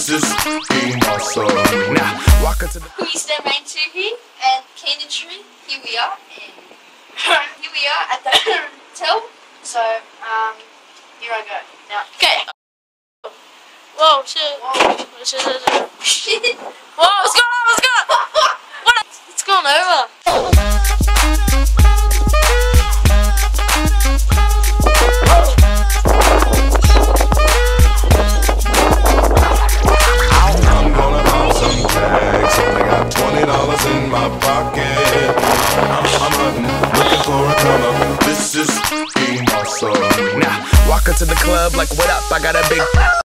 This is being awesome. Now, walk into the Main 2 here, and kinatree. Here we are, and here we are at the hotel. So, here I go. Now, okay. Whoa, shit. Whoa. Shit. Shit. Whoa, what's going on? What's going on? What's going over? I'm gonna pop some tags. Only got $20 in my pocket. I'm hunting, looking for a come up. This is being awesome. Now, walk into the club like, what up? I got a big